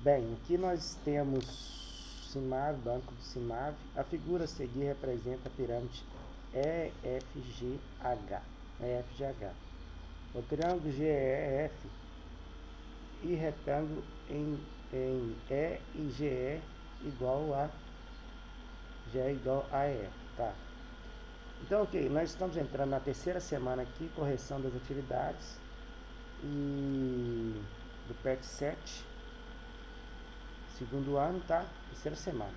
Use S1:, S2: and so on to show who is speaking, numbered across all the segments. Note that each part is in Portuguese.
S1: Bem, aqui nós temos CIMAV, banco do CIMAV. A figura a seguir representa a pirâmide EFGH. O triângulo GEF e retângulo em E e GE igual a EF, tá? Então, ok, nós estamos entrando na terceira semana aqui, correção das atividades e do PET 7, segundo ano, tá? Terceira semana.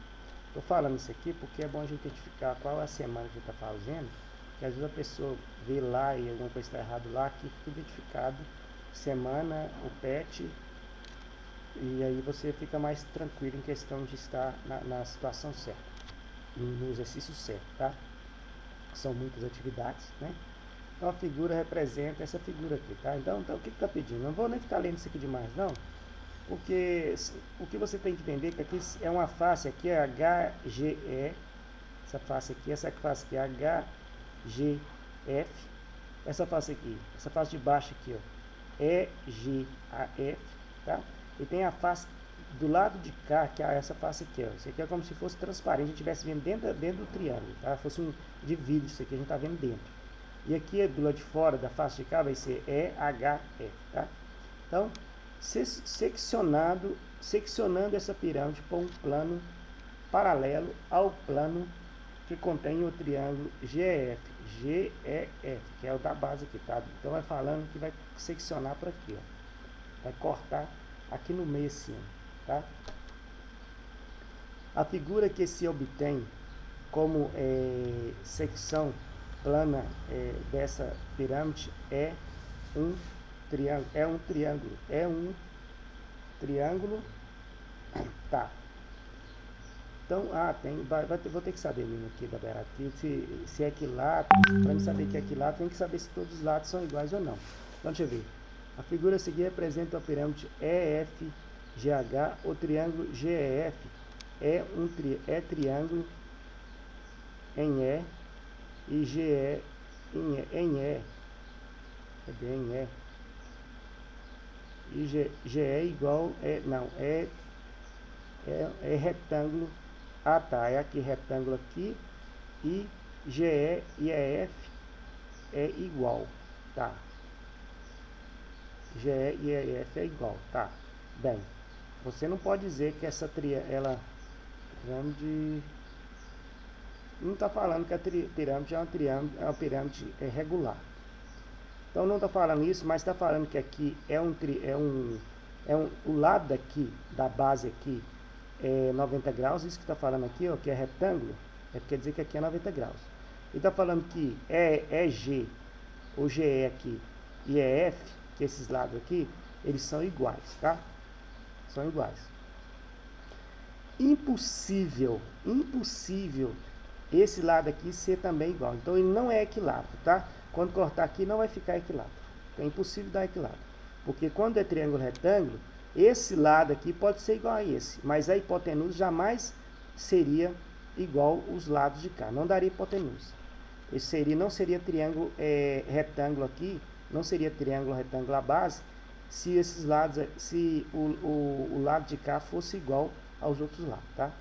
S1: Tô falando isso aqui porque é bom a gente identificar qual é a semana que a gente está fazendo, que às vezes a pessoa vê lá e alguma coisa está errado lá, aqui fica identificado semana, o PET, e aí você fica mais tranquilo em questão de estar na situação certa, no exercício certo, tá? São muitas atividades, né? Então a figura representa essa figura aqui, tá? Então o que está pedindo? Não vou nem ficar lendo isso aqui demais, não. Porque o que você tem que entender é que aqui é uma face, aqui é HGE, essa face aqui é HGF, essa face de baixo aqui, ó, EGAF, tá? E tem a face do lado de cá, que é essa face aqui, ó. Isso aqui é como se fosse transparente, a gente estivesse vendo dentro do triângulo, tá? Fosse um de vidro, isso aqui a gente está vendo dentro. E aqui do lado de fora da face de cá vai ser EHF, tá? Então, seccionando essa pirâmide por um plano paralelo ao plano que contém o triângulo GEF, que é o da base aqui, tá? Então vai falando que vai seccionar por aqui, ó. Vai cortar aqui no meio assim, tá? A figura que se obtém como secção plana dessa pirâmide é um triângulo, tá? Então, vou ter que saber mesmo aqui da beirada, se é equilátero. Para me saber que é equilátero, tem que saber se todos os lados são iguais ou não. Então, deixa eu ver. A figura a seguir representa a pirâmide EFGH. O triângulo GEF é triângulo em E e GE em E. Cadê em E? E GE é igual, é retângulo. Ah, tá, é aqui retângulo aqui, e GE e EF é igual, tá? GE e EF é igual, tá? Bem, você não pode dizer que essa pirâmide não está falando que a pirâmide é uma pirâmide regular. Então não está falando isso, mas está falando que aqui o lado daqui da base aqui é 90 graus, isso que está falando aqui, ó, que é retângulo, quer dizer que aqui é 90 graus. E está falando que EG, o GE aqui, e EF, que esses lados aqui, eles são iguais, tá? São iguais. Impossível esse lado aqui ser também igual. Então ele não é equilátero, tá? Quando cortar aqui não vai ficar equilátero. Então é impossível dar equilátero. Porque quando é triângulo retângulo, esse lado aqui pode ser igual a esse, mas a hipotenusa jamais seria igual os lados de cá, não daria hipotenusa. Não seria triângulo retângulo aqui, não seria triângulo retângulo à base, se esses lados, se o lado de cá fosse igual aos outros lados, tá?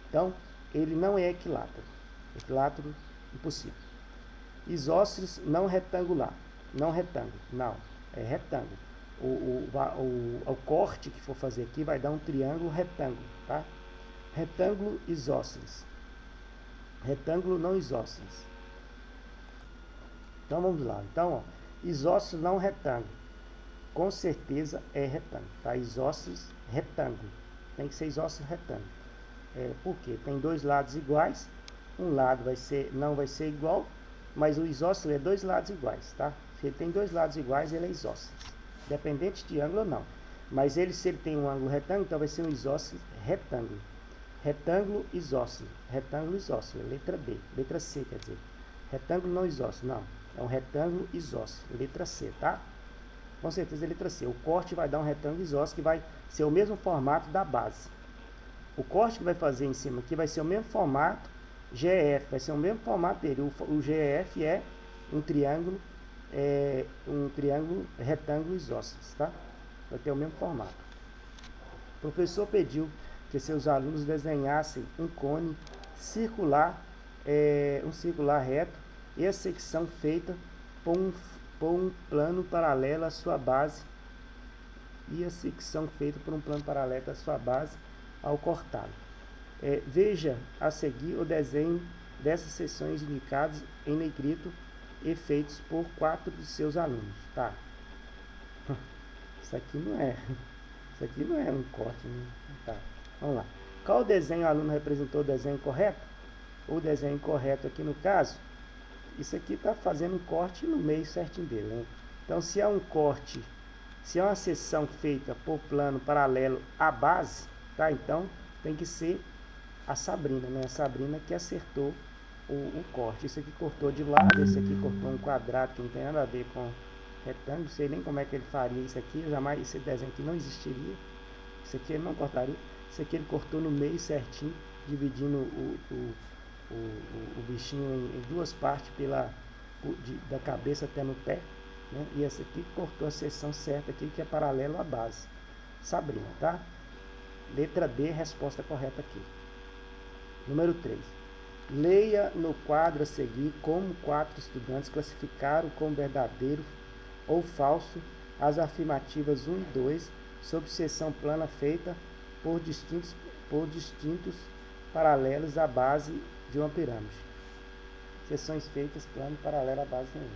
S1: Então, ele não é equilátero. Equilátero, impossível. Isósceles não retangular, não retângulo, não, é retângulo. O corte que for fazer aqui vai dar um triângulo retângulo, tá? Retângulo isósceles. Retângulo não isósceles. Então vamos lá. Então, ó, isósceles não retângulo. Com certeza é retângulo, tá? Isósceles retângulo. Tem que ser isósceles retângulo. Por quê? Tem dois lados iguais. Um lado não vai ser igual, mas o isósceles é dois lados iguais, tá? Se ele tem dois lados iguais, ele é isósceles. Dependente de ângulo ou não. Mas se ele tem um ângulo retângulo, então vai ser um isósceles retângulo. Retângulo isósceles. Retângulo isósceles. Letra B. Letra C, quer dizer. Retângulo não isósceles. Não. É um retângulo isósceles. Letra C, tá? Com certeza é letra C. O corte vai dar um retângulo isósceles que vai ser o mesmo formato da base. O corte que vai fazer em cima aqui vai ser o mesmo formato. GF vai ser o mesmo formato dele. O GF é um triângulo retângulo isósceles, tá? Vai ter o mesmo formato. O professor pediu que seus alunos desenhassem um cone circular, um circular reto, e a secção feita por um plano paralelo à sua base, ao cortá-lo. Veja a seguir o desenho dessas seções indicadas em negrito e feitos por 4 de seus alunos. Tá? Isso aqui não é um corte, né? Tá. Vamos lá. Qual desenho o aluno representou o desenho correto? O desenho correto aqui no caso, isso aqui está fazendo um corte no meio certinho dele, né? Então, se é um corte, se é uma seção feita por plano paralelo à base, tá? Então, tem que ser a Sabrina, né? A Sabrina que acertou o corte. Isso aqui cortou de lado, esse aqui cortou um quadrado que não tem nada a ver com retângulo. Não sei nem como é que ele faria isso aqui, jamais esse desenho aqui não existiria. Isso aqui ele não cortaria. Isso aqui ele cortou no meio certinho, dividindo o bichinho em 2 partes da cabeça até no pé, né? E esse aqui cortou a seção certa aqui, que é paralelo à base. Sabrina, tá? Letra D, resposta correta aqui. Número 3. Leia no quadro a seguir como 4 estudantes classificaram como verdadeiro ou falso as afirmativas 1 e 2 sobre seção plana feita por distintos paralelos à base de uma pirâmide. Seções feitas plano paralelo à base nenhuma.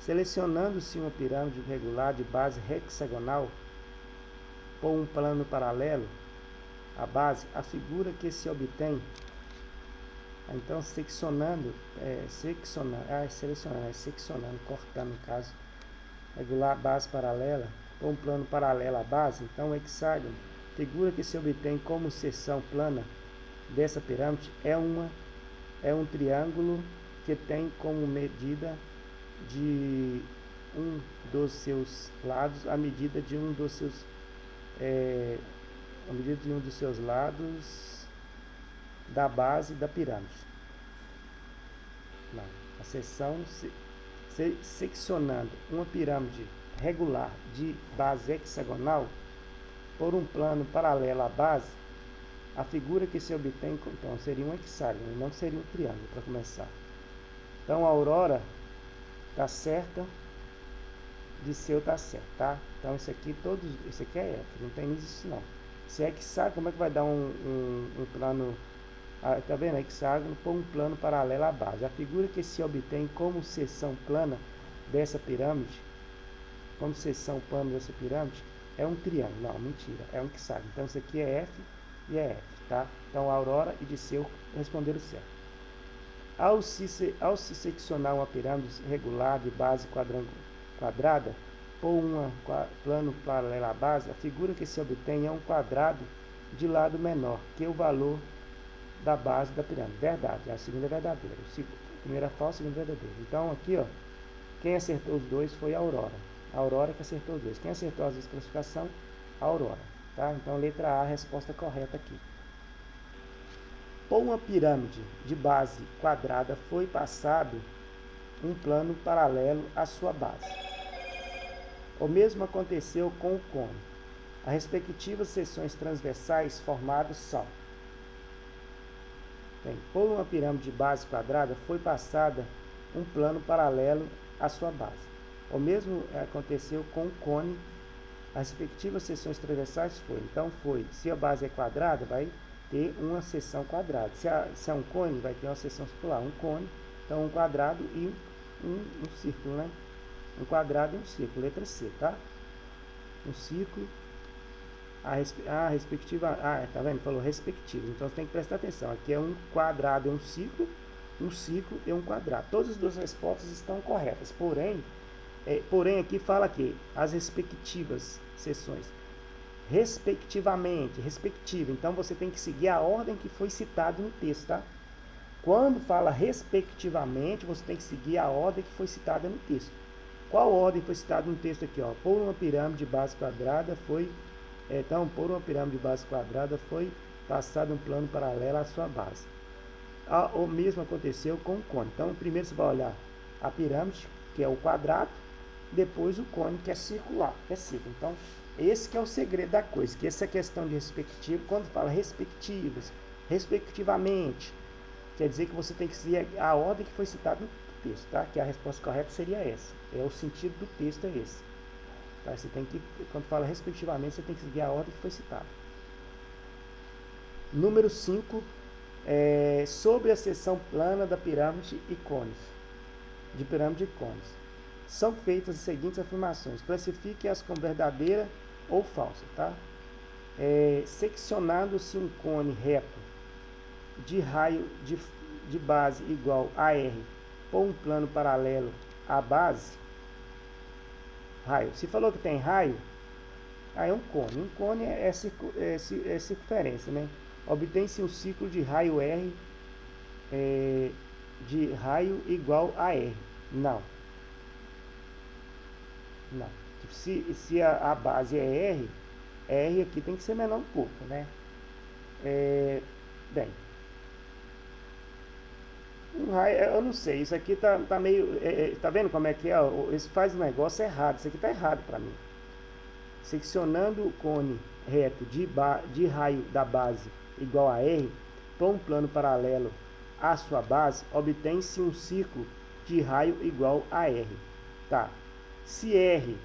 S1: Selecionando-se uma pirâmide regular de base hexagonal por um plano paralelo à base, a figura que se obtém. Então, seccionando, cortando no caso, regular base paralela, ou um plano paralelo à base, então o hexágono, figura que se obtém como seção plana dessa pirâmide é um triângulo que tem como medida de um dos seus lados a medida de um dos seus lados da base da pirâmide. Não. A seção seccionando uma pirâmide regular de base hexagonal por um plano paralelo à base, a figura que se obtém, então, seria um hexágono, não seria um triângulo, para começar. Então, a Aurora está certa, Disseu está certo, tá? Então, isso aqui é F, não tem isso não. Se é hexágono, como é que vai dar um plano, tá vendo? Hexágono por um plano paralelo à base. A figura que se obtém como seção plana dessa pirâmide, é um triângulo. Não, mentira, é um hexágono. Então, isso aqui é F e é F, tá? Então, a Aurora e Disseu responderam certo. Ao se seccionar uma pirâmide regular de base quadrada por um plano paralelo à base, a figura que se obtém é um quadrado de lado menor que o valor da base da pirâmide. Verdade, a segunda é verdadeira. A primeira é falsa, a segunda é verdadeira. Então, aqui, ó, quem acertou os dois foi a Aurora. A Aurora que acertou os dois. Quem acertou as duas classificações? A Aurora. Tá? Então, letra A, a resposta correta aqui. Por uma pirâmide de base quadrada foi passado um plano paralelo à sua base. O mesmo aconteceu com o cone. As respectivas seções transversais formadas são: por uma pirâmide de base quadrada foi passada um plano paralelo à sua base. O mesmo aconteceu com o cone. As respectivas seções transversais se a base é quadrada, vai ter uma seção quadrada. Se é um cone, vai ter uma seção circular. Um cone, então um quadrado e um círculo, né? Um quadrado e um círculo, letra C, tá? Um círculo, a respectiva, tá vendo? Falou respectivo, então você tem que prestar atenção. Aqui é um quadrado e um círculo e um quadrado. Todas as duas respostas estão corretas, porém aqui fala que as respectivas seções, respectivamente, então você tem que seguir a ordem que foi citada no texto, tá? Quando fala respectivamente, você tem que seguir a ordem que foi citada no texto. Qual ordem foi citada no texto aqui, ó? Por uma pirâmide de base quadrada foi passado um plano paralelo à sua base. O mesmo aconteceu com o cone. Então, primeiro você vai olhar a pirâmide, que é o quadrado, depois o cone, que é circular, que é círculo. Então, Esse que é o segredo da coisa, que essa questão de respectivo, quando fala respectivos, respectivamente, quer dizer que você tem que seguir a ordem que foi citada no texto, tá? Que a resposta correta seria essa. É o sentido do texto é esse. Tá? Você tem que, quando fala respectivamente, você tem que seguir a ordem que foi citada. Número 5, sobre a seção plana da pirâmide e cones. De pirâmide e cones. São feitas as seguintes afirmações. Classifique-as como verdadeira ou falsa, tá? Seccionando-se um cone reto de raio de base igual a R por um plano paralelo à base, raio. Se falou que tem raio, aí é um cone. Um cone é circunferência, né? Obtém-se um ciclo de raio R de raio igual a R. Não. Não. Se a base é R, R aqui tem que ser menor um pouco, né? Bem, um raio, eu não sei, isso aqui tá meio, tá vendo como é que é? Esse faz um negócio errado, isso aqui tá errado para mim. Seccionando o cone reto de raio da base igual a R, por um plano paralelo à sua base, obtém-se um círculo de raio igual a R. Tá. Se R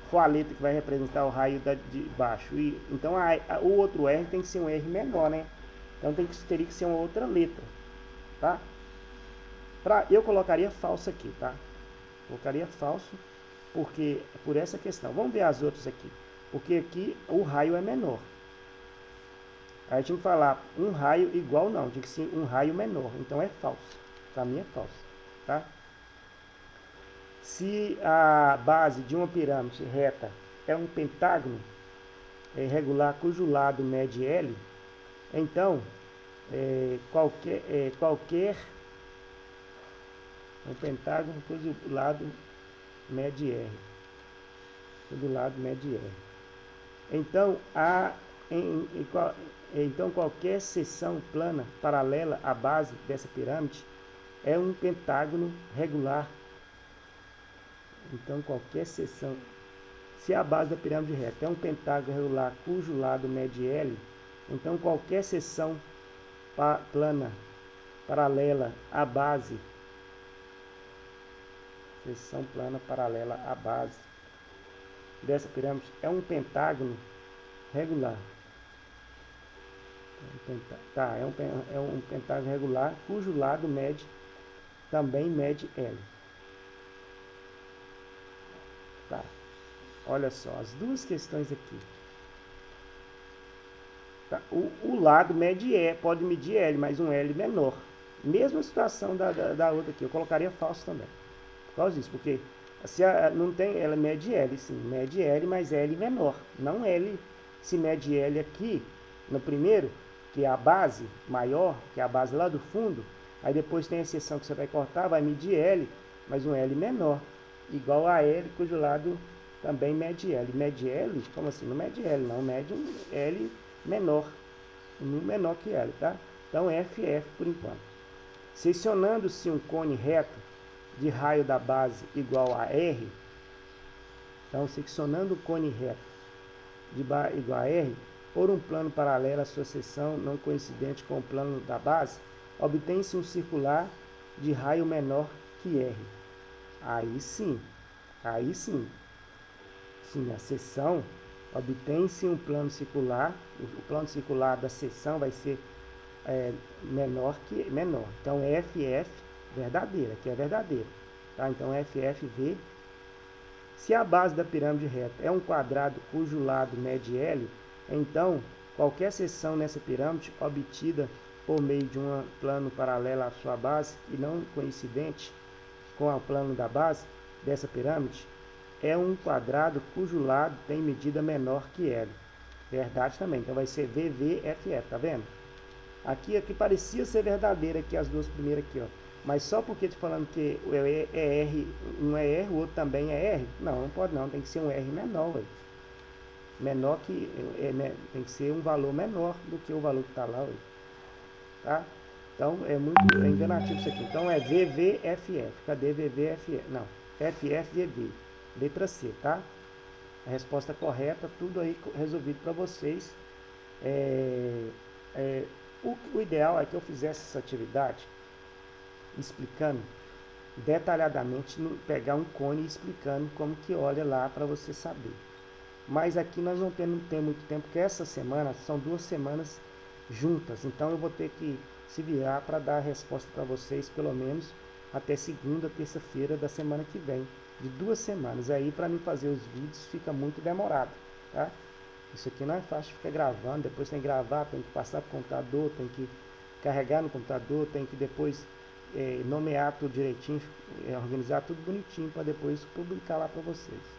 S1: for a letra que vai representar o raio de baixo, então o outro R tem que ser um R menor, né? Então teria que ser uma outra letra, tá? Eu colocaria falso aqui, tá? Colocaria falso, porque por essa questão. Vamos ver as outras aqui. Porque aqui o raio é menor. Aí tinha que falar um raio igual, não. Tinha que ser um raio menor. Então é falso. Para mim é falso, tá? Se a base de uma pirâmide reta é um pentágono regular cujo lado mede L, então qualquer um pentágono cujo lado mede R. Cujo lado mede R. Então, então qualquer seção plana paralela à base dessa pirâmide é um pentágono regular. Então qualquer seção, se a base da pirâmide reta é um pentágono regular cujo lado mede L, então qualquer seção plana paralela à base, seção plana paralela à base dessa pirâmide é um pentágono regular. É um pentágono regular cujo lado também mede L. Tá. Olha só, as duas questões aqui. Tá. O lado mede E, pode medir L, mas um L menor. Mesma situação da outra aqui. Eu colocaria falso também. Por causa disso, porque se não tem, ela mede L, sim, mede L, mas L menor. Não L, se mede L aqui, no primeiro, que é a base maior, que é a base lá do fundo, aí depois tem a seção que você vai cortar, vai medir L, mas um L menor, igual a L, cujo lado também mede L. Mede L? Como assim? Não mede L, não, mede um L menor, um menor que L, tá? Então FF por enquanto. Seccionando-se um cone reto de raio da base igual a R, então seccionando o cone reto igual a R, por um plano paralelo à sua seção não coincidente com o plano da base, obtém-se um circular de raio menor que R. Aí sim, sim, a seção obtém-se um plano circular, o plano circular da seção vai ser menor que menor. Então FF verdadeira, que é verdadeira. Tá? Então FFV. Se a base da pirâmide reta é um quadrado cujo lado mede L, então qualquer seção nessa pirâmide obtida por meio de um plano paralelo à sua base e não coincidente com o plano da base dessa pirâmide é um quadrado cujo lado tem medida menor que L. Verdade também. Então vai ser VVFF, tá vendo? Aqui parecia ser verdadeira aqui as duas primeiras aqui, ó. Mas só porque estou falando que é R, um é R, o outro também é R? Não, não pode não, tem que ser um R menor, ué. Menor que, tem que ser um valor menor do que o valor que está lá, ué. Tá? Então é muito enganativo isso aqui. Então é VVFF, cadê VVFF? Não, FFVV, letra C, tá? a resposta correta, tudo aí resolvido para vocês. O ideal é que eu fizesse essa atividade explicando detalhadamente, pegar um cone explicando como que olha lá para você saber. Mas aqui nós não temos muito tempo, porque essa semana são 2 semanas juntas, então eu vou ter que se virar para dar a resposta para vocês, pelo menos até segunda, terça-feira da semana que vem, de 2 semanas. Aí para mim fazer os vídeos fica muito demorado, tá? Isso aqui não é fácil, fica gravando, depois tem que gravar, tem que passar para o computador, tem que carregar no computador, tem que depois nomear tudo direitinho, organizar tudo bonitinho para depois publicar lá para vocês.